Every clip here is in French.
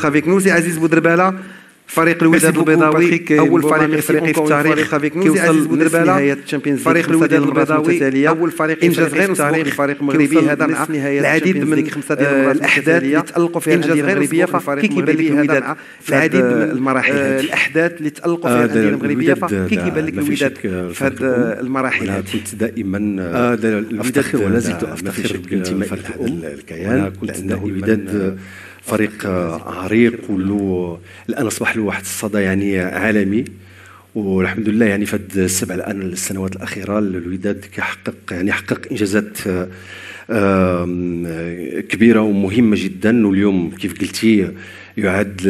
être avec nous. C'est Aziz Boudrabala. فريق الوداد البيضاوي أول فريق إفريقي في التاريخ كيوصل لنهاية الشامبيونز ليج الفريق الوداد البيضاوي أول فريق إنجاز غير مسبوق لفريق مغربي هذا مع العديد من الأحداث اللي تألقوا فيها الأندية المغربية فكي كيبان لك الوداد في العديد من المراحل الأحداث اللي تألقوا فيها الأندية المغربية فكي كيبان لك الوداد في هذه المراحل هذه. كنت دائما أفتخر ولا زلت أفتخر بانتمائي لهذا الكيان لأن الوداد فريق عريق وله الان اصبح له واحد الصدى يعني عالمي، والحمد لله يعني في هذه السنوات الاخيره الوداد حقق انجازات كبيره ومهمه جدا، واليوم كيف قلتي يعد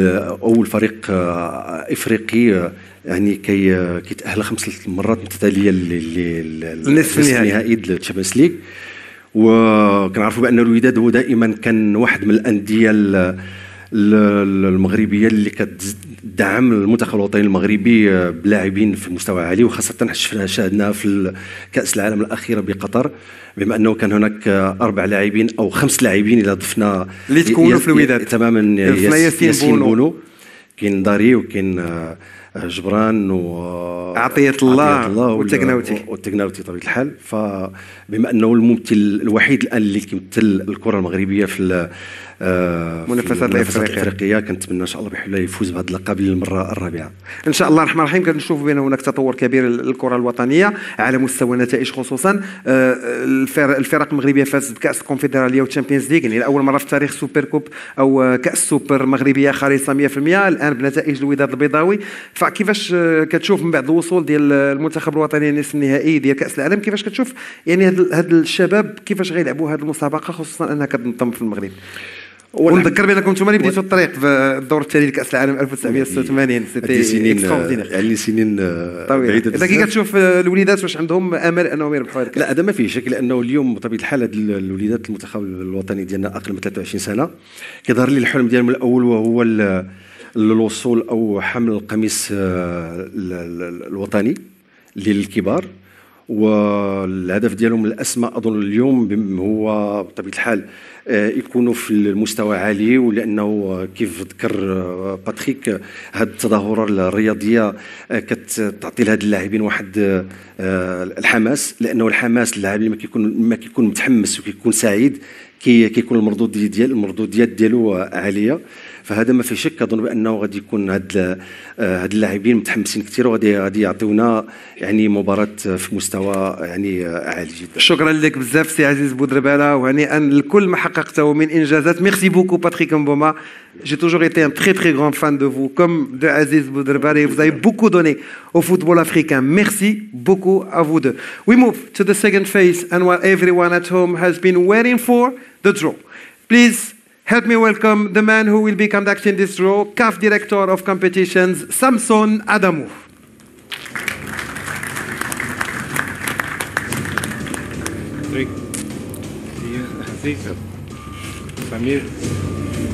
اول فريق افريقي يعني كيتاهل 5 مرات متتاليه للنصف النهائي للتشامبيونز ليج. وكنعرفوا بان الوداد هو دائما كان واحد من الانديه المغربيه اللي كتدعم المنتخب الوطني المغربي بلاعبين في مستوى عالي، وخاصه شاهدناها في كاس العالم الاخيره بقطر، بما انه كان هناك 4 لاعبين او 5 لاعبين اذا ضفنا اللي تكونوا في الوداد تماما. ياسين بونو، كاين داري، وكاين جبران عطية الله والتقناوتي بطبيعة الحال. فبما أنه الممثل الوحيد الآن اللي كيمثل الكرة المغربية في المنافسات الافريقيه، كنتمنى ان شاء الله بحول الله يفوز بهذا اللقب للمره الرابعه ان شاء الله الرحمن الرحيم. كنشوفوا بان هناك تطور كبير للكره الوطنيه على مستوى النتائج، خصوصا الفرق المغربيه فازت بكاس الكونفدراليه والتشامبيونز ليغ، يعني لاول مره في تاريخ سوبر كوب او كاس سوبر مغربيه خالصه 100% الان بنتائج الوداد البيضاوي. فكيفاش كتشوف من بعد الوصول ديال المنتخب الوطني لنصف النهائي ديال كاس العالم، كيفاش كتشوف يعني هاد الشباب كيفاش غيلعبوا هذه المسابقه، خصوصا انها كتنظم في المغرب؟ ونذكر بانكم انتم اللي بديتوا الطريق في الدور الثاني لكاس العالم 1986. سيتي يعني سنين بعيده. اذا كي كتشوف الوليدات واش عندهم امل انهم يربحوا هذا الكاس؟ لا، هذا ما فيه شك، لانه اليوم بطبيعه الحال هاد الوليدات المنتخب الوطني ديالنا اقل من 23 سنه كيظهر لي الحلم ديالهم الاول وهو الوصول او حمل القميص الوطني للكبار، والهدف ديالهم الاسمى اظن اليوم هو بطبيعه الحال يكونوا في المستوى عالي، ولانه كيف ذكر باتريك هذه التظاهره الرياضيه كتعطي لهاد اللاعبين واحد الحماس، لانه الحماس اللاعب ما كيكون متحمس وكيكون سعيد كيكون المردوديات ديالو عاليه. فهذا ما في شك، اظن بانه غادي يكون هاد اللاعبين متحمسين كثير وغادي يعطيونا يعني مباراه في مستوى يعني عالي جدا. شكرا لك بزاف سي عزيز بودربالة، وهنيئا لكل ما حققته من انجازات. ميرسي بوكو باتريك مبوما. J'ai toujours été un très très grand fan de vous, comme de Aziz Boudrabala, et vous avez beaucoup donné au football africain. Merci beaucoup à vous deux. We move to the second phase, and what everyone at home has been waiting for, the draw. Please help me welcome the man who will be conducting this draw, CAF Director of Competitions, Samson Adamou. Samir.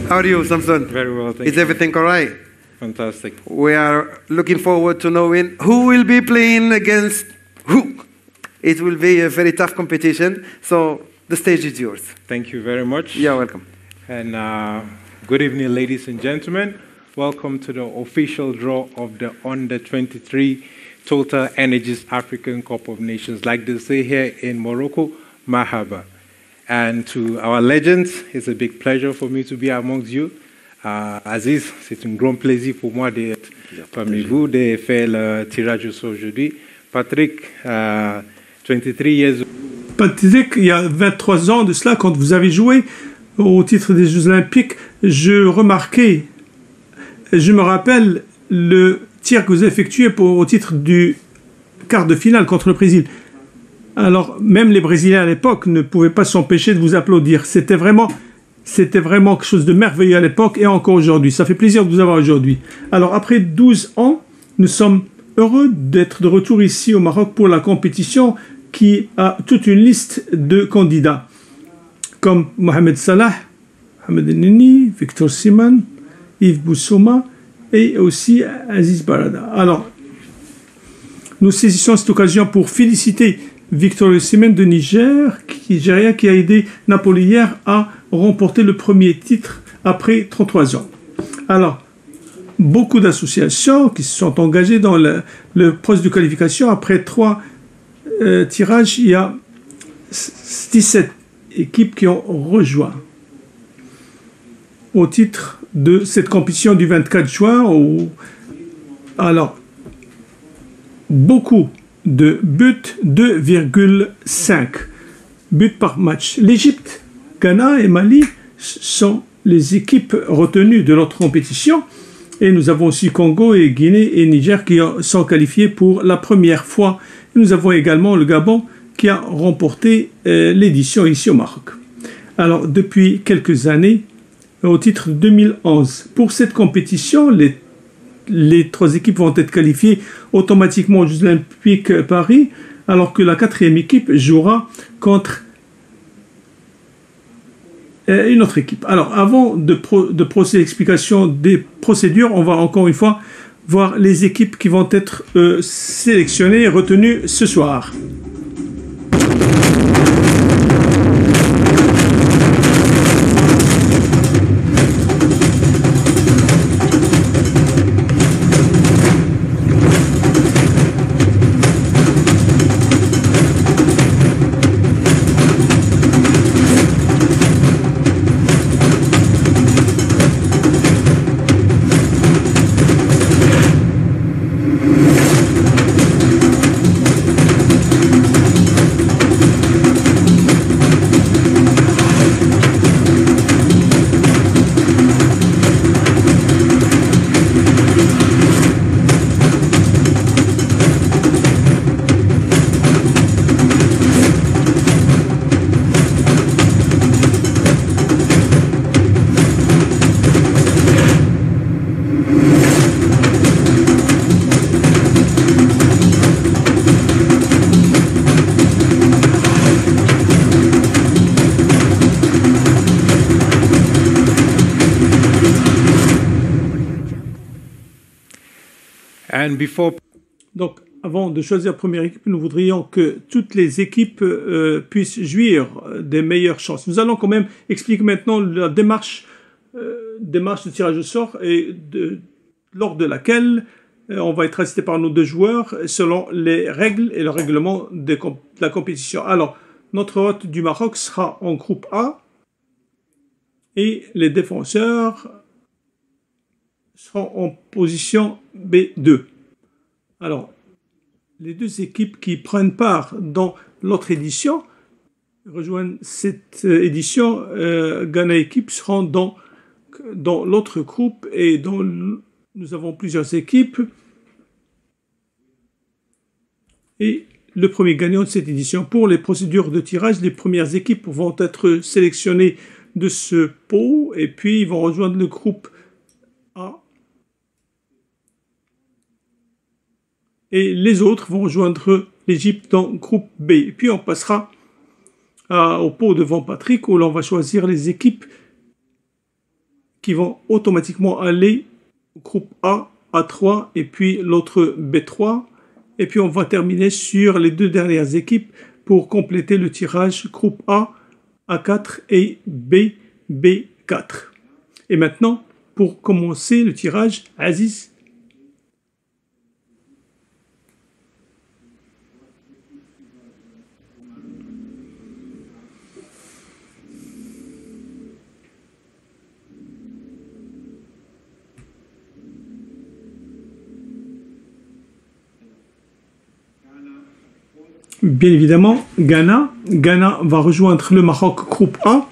How are you, Samson? Very well, thank you. Is everything all right? Fantastic. We are looking forward to knowing who will be playing against who. It will be a very tough competition, so the stage is yours. Thank you very much. You're welcome. And good evening, ladies and gentlemen. Welcome to the official draw of the Under-23 Total Energies African Cup of Nations. Like they say here in Morocco, Mahaba. And to our legends, it's a big pleasure for me to be amongst you. Aziz, c'est un grand plaisir pour moi d'être parmi vous, de faire le tirage au sort aujourd'hui. Patrick, 23 years old. Patrick, il y a 23 ans de cela, quand vous avez joué au titre des Jeux Olympiques, je me rappelle le tir que vous effectuez au titre du quart de finale contre le Brésil. Alors, même les Brésiliens à l'époque ne pouvaient pas s'empêcher de vous applaudir. C'était vraiment quelque chose de merveilleux à l'époque et encore aujourd'hui. Ça fait plaisir de vous avoir aujourd'hui. Alors, après 12 ans, nous sommes heureux d'être de retour ici au Maroc pour la compétition qui a toute une liste de candidats, comme Mohamed Salah, Mohamed Nini, Victor Osimhen, Yves Boussouma et aussi Aziz Barada. Alors, nous saisissons cette occasion pour féliciter Victor Osimhen de Nigeria, qui a aidé Napoli hier à remporter le premier titre après 33 ans. Alors, beaucoup d'associations qui se sont engagées dans le processus de qualification. Après 3 tirages, il y a 17 équipes qui ont rejoint au titre de cette compétition du 24 juin. Alors, beaucoup de buts, 2,5 buts par match. L'Égypte, Ghana et Mali sont les équipes retenues de notre compétition. Et nous avons aussi Congo et Guinée et Niger qui sont qualifiés pour la première fois. Nous avons également le Gabon qui a remporté l'édition ici au Maroc. Alors, depuis quelques années, au titre de 2011, pour cette compétition, les 3 équipes vont être qualifiées automatiquement aux Jeux Olympiques Paris, alors que la 4e équipe jouera contre une autre équipe. Alors, avant de procéder à l'explication des procédures, on va encore une fois voir les équipes qui vont être sélectionnées et retenues ce soir. And before... Donc, avant de choisir la première équipe, nous voudrions que toutes les équipes puissent jouir des meilleures chances. Nous allons quand même expliquer maintenant la démarche de tirage au sort et lors de laquelle on va être assisté par nos 2 joueurs selon les règles et le règlement de la compétition. Alors, notre hôte du Maroc sera en groupe A et les défenseurs seront en position B2. Alors, les 2 équipes qui prennent part dans l'autre édition rejoignent cette édition. Ghana équipe seront dans l'autre groupe et nous avons plusieurs équipes. Et le premier gagnant de cette édition, pour les procédures de tirage, les premières équipes vont être sélectionnées de ce pot et puis ils vont rejoindre le groupe A. Et les autres vont rejoindre l'Égypte dans le groupe B. Et puis on passera au pot devant Patrick où l'on va choisir les équipes qui vont automatiquement aller au groupe A, A3 et puis l'autre B3. Et puis on va terminer sur les 2 dernières équipes pour compléter le tirage groupe A, A4 et B, B4. Et maintenant, pour commencer le tirage, Aziz. Bien évidemment, Ghana va rejoindre le Maroc groupe A.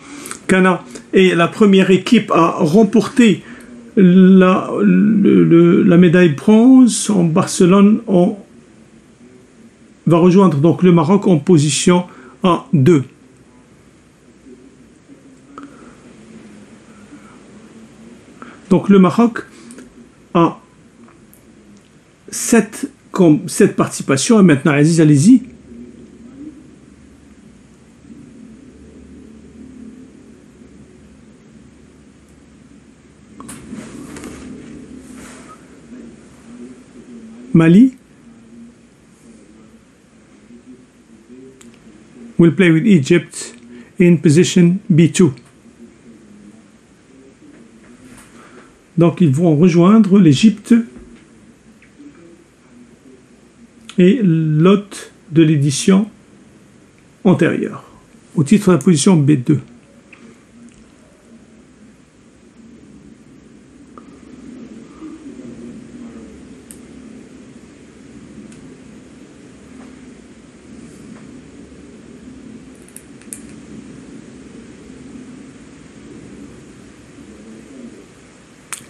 Ghana est la première équipe à remporter la médaille bronze en Barcelone. On va rejoindre donc le Maroc en position A2. Donc le Maroc a 7 participations. Et maintenant, Aziz, allez-y. Mali will play with Egypt in position B2. Donc ils vont rejoindre l'Égypte et l'hôte de l'édition antérieure, au titre de la position B2.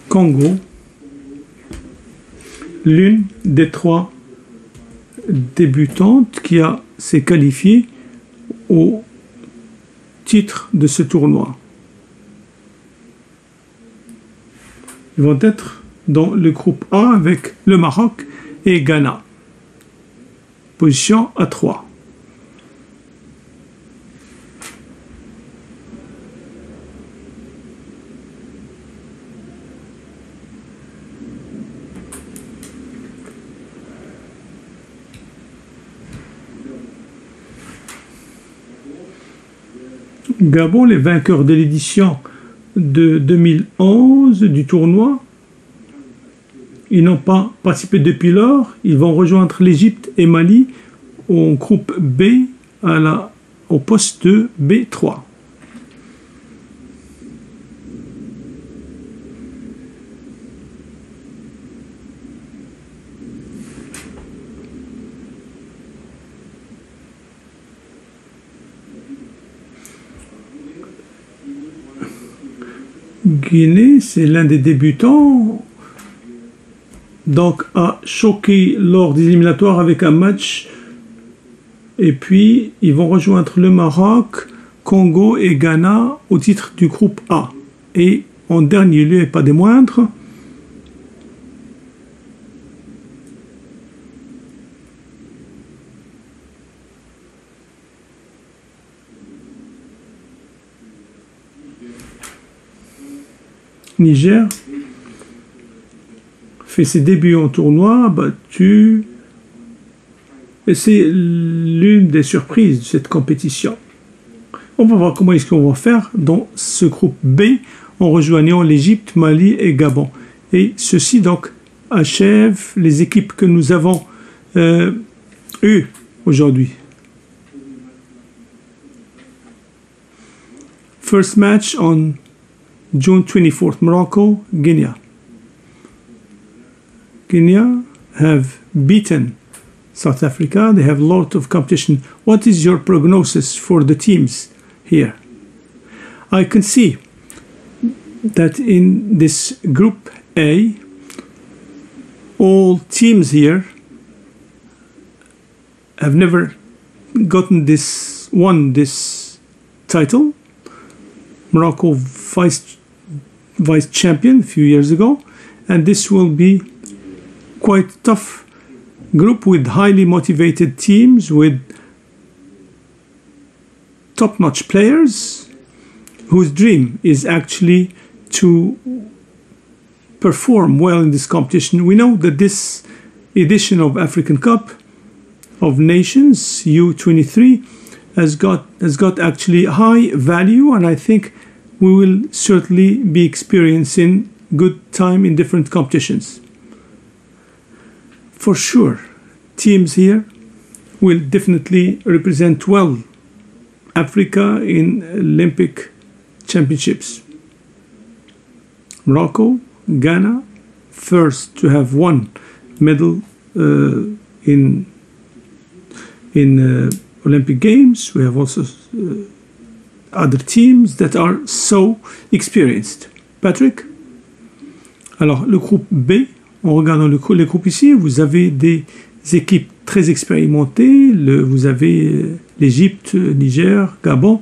Congo, l'une des 3 débutantes qui s'est qualifiée au titre de ce tournoi. Ils vont être dans le groupe A avec le Maroc et Ghana. Position A3. Gabon, les vainqueurs de l'édition de 2011 du tournoi, ils n'ont pas participé depuis lors. Ils vont rejoindre l'Égypte et Mali au groupe B au poste de B3. Guinée, c'est l'un des débutants, donc a choqué lors des éliminatoires avec un match, et puis ils vont rejoindre le Maroc, Congo et Ghana au titre du groupe A. Et en dernier lieu, et pas des moindres, Niger fait ses débuts en tournoi, battu. Et c'est l'une des surprises de cette compétition. On va voir comment est-ce qu'on va faire dans ce groupe B en rejoignant l'Égypte, Mali et Gabon. Et ceci donc achève les équipes que nous avons eues aujourd'hui. First match on June 24th, Morocco, Guinea. Guinea have beaten South Africa. They have a lot of competition. What is your prognosis for the teams here? I can see that in this group A, all teams here have never won this title. Morocco vice champion a few years ago, and this will be quite tough group with highly motivated teams with top-notch players whose dream is actually to perform well in this competition. We know that this edition of African Cup of Nations U23 has got actually high value, and I think we will certainly be experiencing good time in different competitions. For sure, teams here will definitely represent well Africa in Olympic Championships. Morocco, Ghana, first to have won medal in Olympic Games. We have also other teams that are so experienced. Patrick? Alors, le groupe B, en regardant les groupes ici, vous avez des équipes très expérimentées. Vous avez l'Égypte, Niger, Gabon.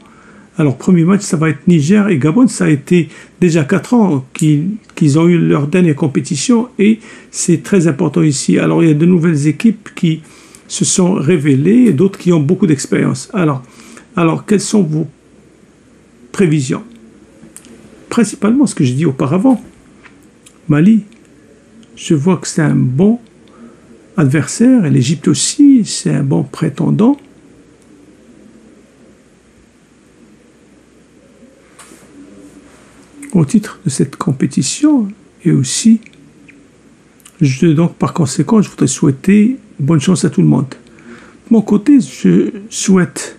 Alors, premier match, ça va être Niger et Gabon. Ça a été déjà 4 ans qu'ils ont eu leur dernière compétition et c'est très important ici. Alors, il y a de nouvelles équipes qui se sont révélées et d'autres qui ont beaucoup d'expérience. Alors, quelles sont vos prévisions? Principalement ce que j'ai dit auparavant. Mali, je vois que c'est un bon adversaire, et l'Égypte aussi, c'est un bon prétendant. Au titre de cette compétition, Et aussi, donc par conséquent, je voudrais souhaiter bonne chance à tout le monde. De mon côté, je souhaite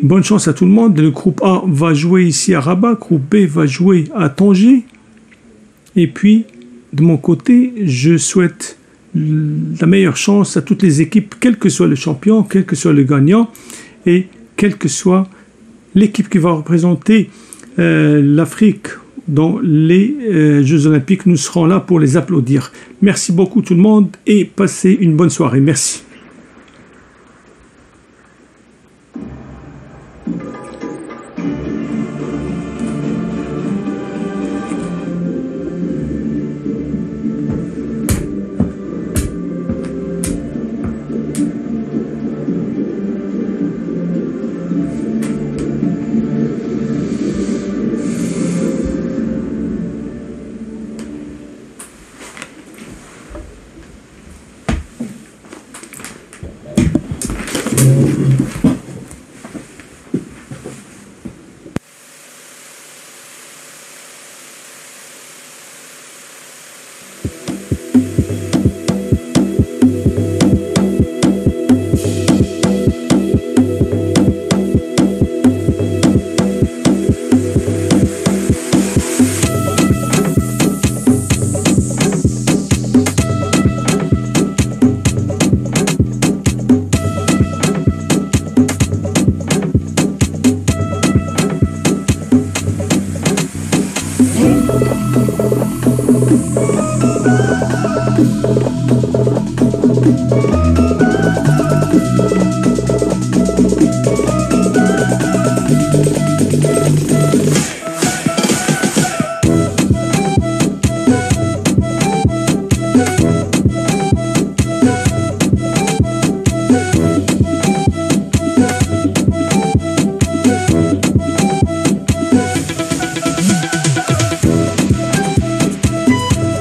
bonne chance à tout le monde. Le groupe A va jouer ici à Rabat, le groupe B va jouer à Tanger. Et puis, de mon côté, je souhaite la meilleure chance à toutes les équipes, quel que soit le champion, quel que soit le gagnant, et quelle que soit l'équipe qui va représenter l'Afrique dans les Jeux Olympiques. Nous serons là pour les applaudir. Merci beaucoup tout le monde et passez une bonne soirée. Merci.